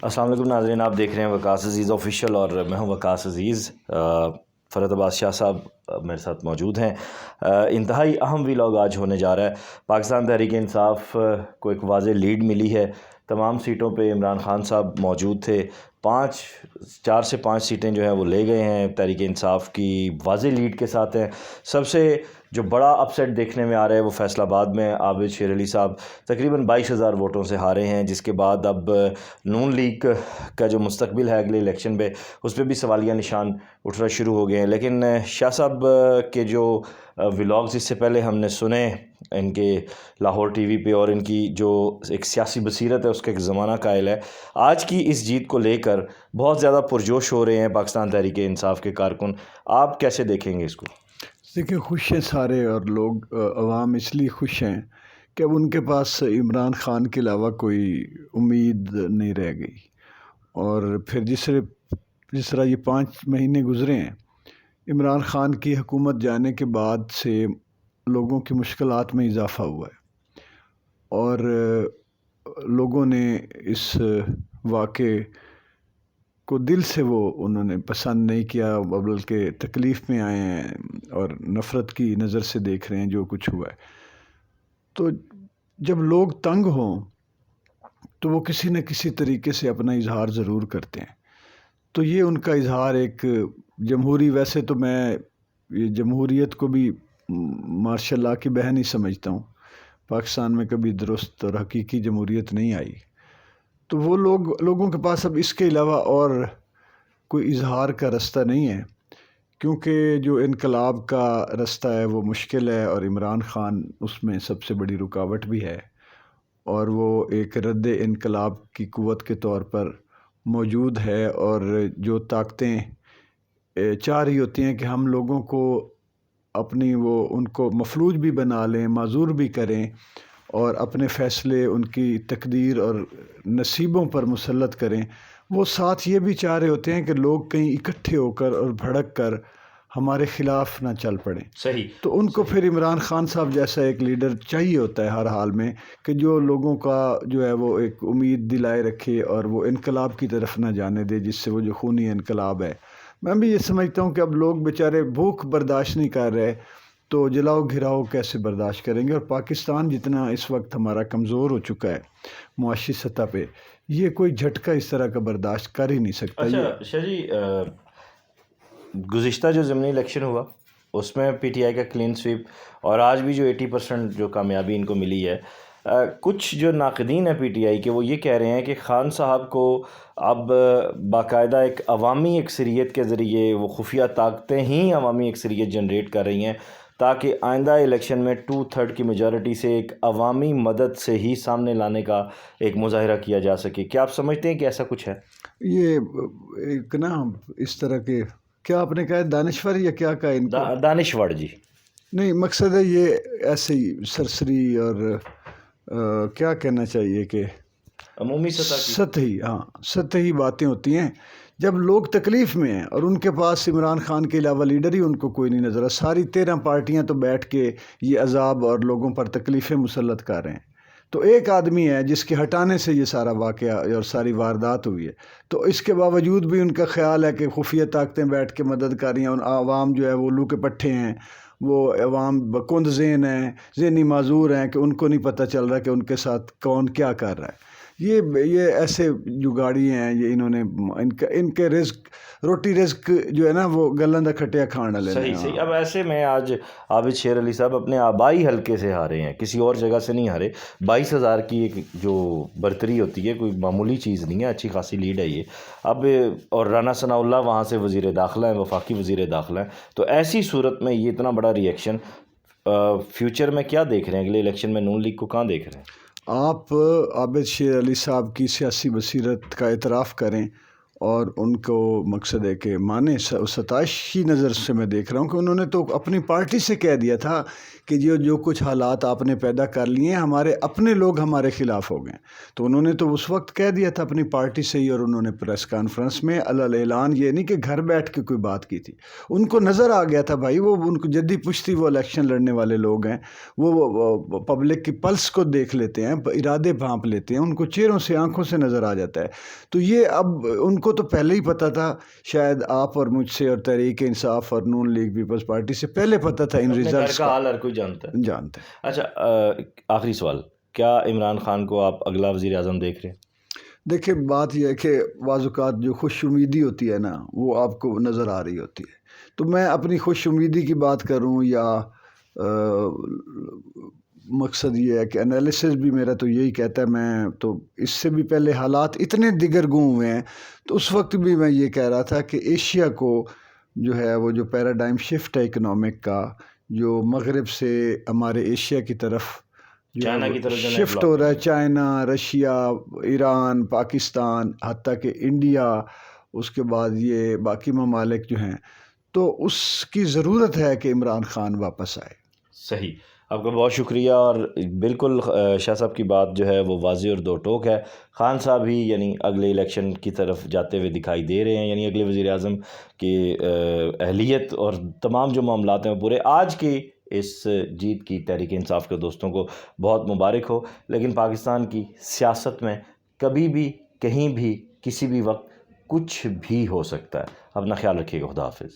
السلام علیکم ناظرین، آپ دیکھ رہے ہیں وقاص عزیز آفیشیل اور میں ہوں وقاص عزیز۔ فرحت عباس شاہ صاحب میرے ساتھ موجود ہیں۔ انتہائی اہم ویلاگ آج ہونے جا رہا ہے۔ پاکستان تحریک انصاف کو ایک واضح لیڈ ملی ہے۔ تمام سیٹوں پہ عمران خان صاحب موجود تھے۔ 4 سے 5 سیٹیں جو ہیں وہ لے گئے ہیں، تحریک انصاف کی واضح لیڈ کے ساتھ ہیں۔ سب سے جو بڑا اپ سیٹ دیکھنے میں آ رہا ہے وہ فیصل آباد میں عابد شیر علی صاحب تقریباً 22,000 ووٹوں سے ہارے ہیں، جس کے بعد اب نون لیگ کا جو مستقبل ہے اگلے الیکشن پہ، اس پہ بھی سوالیہ نشان اٹھنا شروع ہو گئے ہیں۔ لیکن شاہ صاحب کے جو ولاگز اس سے پہلے ہم نے سنے ان کے لاہور ٹی وی پہ، اور ان کی جو ایک سیاسی بصیرت ہے اس کا ایک زمانہ قائل ہے، آج کی اس جیت کو لے کر بہت زیادہ پرجوش ہو رہے ہیں پاکستان تحریک انصاف کے کارکن۔ آپ کیسے دیکھیں گے اس کو؟ دیکھیں، خوش ہیں سارے، اور لوگ عوام اس لیے خوش ہیں کہ اب ان کے پاس عمران خان کے علاوہ کوئی امید نہیں رہ گئی۔ اور پھر جس طرح یہ 5 مہینے گزرے ہیں عمران خان کی حکومت جانے کے بعد سے، لوگوں کی مشکلات میں اضافہ ہوا ہے، اور لوگوں نے اس واقعے کو دل سے انہوں نے پسند نہیں کیا، بلکہ تکلیف میں آئے ہیں اور نفرت کی نظر سے دیکھ رہے ہیں جو کچھ ہوا ہے۔ تو جب لوگ تنگ ہوں تو وہ کسی نہ کسی طریقے سے اپنا اظہار ضرور کرتے ہیں۔ تو یہ ان کا اظہار ایک جمہوری، ویسے تو میں یہ جمہوریت کو بھی مارشل لا کی بہن ہی سمجھتا ہوں، پاکستان میں کبھی درست اور حقیقی جمہوریت نہیں آئی۔ تو وہ لوگوں کے پاس اب اس کے علاوہ اور کوئی اظہار کا رستہ نہیں ہے، کیونکہ جو انقلاب کا رستہ ہے وہ مشکل ہے، اور عمران خان اس میں سب سے بڑی رکاوٹ بھی ہے، اور وہ ایک رد انقلاب کی قوت کے طور پر موجود ہے، اور جو طاقتیں چاہ رہی ہوتی ہیں کہ ہم لوگوں کو اپنی ان کو مفلوج بھی بنا لیں، معذور بھی کریں، اور اپنے فیصلے ان کی تقدیر اور نصیبوں پر مسلط کریں، وہ ساتھ یہ بھی چاہ رہے ہوتے ہیں کہ لوگ کہیں اکٹھے ہو کر اور بھڑک کر ہمارے خلاف نہ چل پڑیں۔ صحیح۔ تو ان کو پھر عمران خان صاحب جیسا ایک لیڈر چاہیے ہوتا ہے ہر حال میں، کہ جو لوگوں کا جو ہے وہ ایک امید دلائے رکھے اور وہ انقلاب کی طرف نہ جانے دے، جس سے وہ جو خونی انقلاب ہے۔ میں بھی یہ سمجھتا ہوں کہ اب لوگ بیچارے بھوک برداشت نہیں کر رہے، تو جلاؤ گھراؤ کیسے برداشت کریں گے؟ اور پاکستان جتنا اس وقت ہمارا کمزور ہو چکا ہے معاشی سطح پہ، یہ کوئی جھٹکا اس طرح کا برداشت کر ہی نہیں سکتا۔ اچھا شاہ جی، گزشتہ جو ضمنی الیکشن ہوا اس میں پی ٹی آئی کا کلین سویپ، اور آج بھی جو 80% جو کامیابی ان کو ملی ہے، کچھ جو ناقدین ہیں پی ٹی آئی کے وہ یہ کہہ رہے ہیں کہ خان صاحب کو اب باقاعدہ ایک عوامی اکثریت کے ذریعے، وہ خفیہ طاقتیں ہی عوامی اکثریت جنریٹ کر رہی ہیں، تاکہ آئندہ الیکشن میں 2/3 کی میجارٹی سے ایک عوامی مدد سے ہی سامنے لانے کا ایک مظاہرہ کیا جا سکے۔ کیا آپ سمجھتے ہیں کہ ایسا کچھ ہے؟ یہ ایک نا اس طرح کے، کیا آپ نے کہا دانشور یا کیا کہا ان کو؟ دانشور جی۔ نہیں، مقصد ہے یہ ایسے ہی سرسری اور کیا کہنا چاہیے کہ عمومی سطحی باتیں ہوتی ہیں۔ جب لوگ تکلیف میں ہیں اور ان کے پاس عمران خان کے علاوہ لیڈر ہی ان کو کوئی نہیں نظر، ساری 13 پارٹیاں تو بیٹھ کے یہ عذاب اور لوگوں پر تکلیفیں مسلط کر رہے ہیں، تو ایک آدمی ہے جس کے ہٹانے سے یہ سارا واقعہ اور ساری واردات ہوئی ہے، تو اس کے باوجود بھی ان کا خیال ہے کہ خفیہ طاقتیں بیٹھ کے مدد کر رہی ہیں، ان عوام جو ہے وہ الو کے پٹھے ہیں، وہ عوام بکند ذہن ہیں، ذہنی معذور ہیں، کہ ان کو نہیں پتہ چل رہا کہ ان کے ساتھ کون کیا کر رہا ہے۔ یہ ایسے جگاڑی ہیں، یہ انہوں نے ان کے رزق، روٹی رزق جو ہے نا وہ گلن دا کھٹیا کھانا لینا۔ صحیح۔ اب ایسے میں آج عابد شیر علی صاحب اپنے آبائی حلقے سے ہارے ہیں، کسی اور جگہ سے نہیں ہارے۔ 22,000 کی ایک جو برتری ہوتی ہے کوئی معمولی چیز نہیں ہے، اچھی خاصی لیڈ ہے یہ۔ اب اور رانا ثناء اللہ وہاں سے وزیر داخلہ ہیں، وفاقی وزیر داخلہ ہیں، تو ایسی صورت میں یہ اتنا بڑا ریئیکشن فیوچر میں کیا دیکھ رہے ہیں؟ اگلے الیکشن میں نون لیگ کو کہاں دیکھ رہے ہیں؟ آپ عابد شیر علی صاحب کی سیاسی بصیرت کا اعتراف کریں اور ان کو مقصد ہے کہ مانے ستائشی نظر سے میں دیکھ رہا ہوں کہ انہوں نے تو اپنی پارٹی سے کہہ دیا تھا کہ جو کچھ حالات آپ نے پیدا کر لیے ہیں ہمارے اپنے لوگ ہمارے خلاف ہو گئے. تو انہوں نے تو اس وقت کہہ دیا تھا اپنی پارٹی سے ہی, اور انہوں نے پریس کانفرنس میں اعلان, یہ نہیں کہ گھر بیٹھ کے کوئی بات کی تھی. ان کو نظر آ گیا تھا بھائی, وہ ان کو جدی پشتی وہ الیکشن لڑنے والے لوگ ہیں, وہ پبلک کی پلس کو دیکھ لیتے ہیں, ارادے بھانپ لیتے ہیں, ان کو چہروں سے آنکھوں سے نظر آ جاتا ہے. تو یہ اب ان کو تو پہلے ہی پتہ تھا, شاید آپ اور مجھ سے اور تحریک انصاف اور نون لیگ پیپلز پارٹی سے پہلے پتہ تھا ان ریزلٹس کا حال ہر کوئی جانتا ہے. جانتے ہیں. اچھا, آخری سوال, کیا عمران خان کو آپ اگلا وزیر اعظم دیکھ رہے ہیں؟ دیکھیں بات یہ ہے کہ بعض اوقات جو خوش امیدی ہوتی ہے نا وہ آپ کو نظر آ رہی ہوتی ہے. تو میں اپنی خوش امیدی کی بات کروں یا مقصد یہ ہے کہ انالیسس بھی میرا تو یہی کہتا ہے, میں تو اس سے بھی پہلے حالات اتنے دیگرگوں ہوئے ہیں, تو اس وقت بھی میں یہ کہہ رہا تھا کہ ایشیا کو جو ہے وہ جو پیراڈائم شفٹ ہے اکنامک کا, جو مغرب سے ہمارے ایشیا کی طرف چائنا کی طرف شفٹ ہو رہا ہے, چائنا, رشیا, ایران, پاکستان, حتیٰ کہ انڈیا, اس کے بعد یہ باقی ممالک جو ہیں, تو اس کی ضرورت ہے کہ عمران خان واپس آئے. صحیح, آپ کا بہت شکریہ. اور بالکل شاہ صاحب کی بات جو ہے وہ واضح اور دو ٹوک ہے. خان صاحب ہی یعنی اگلے الیکشن کی طرف جاتے ہوئے دکھائی دے رہے ہیں, یعنی اگلے وزیر اعظم کی اہلیت اور تمام جو معاملات ہیں پورے آج کی اس جیت کی تحریک انصاف کے دوستوں کو بہت مبارک ہو. لیکن پاکستان کی سیاست میں کبھی بھی کہیں بھی کسی بھی وقت کچھ بھی ہو سکتا ہے. اپنا خیال رکھیے گا. خدا حافظ.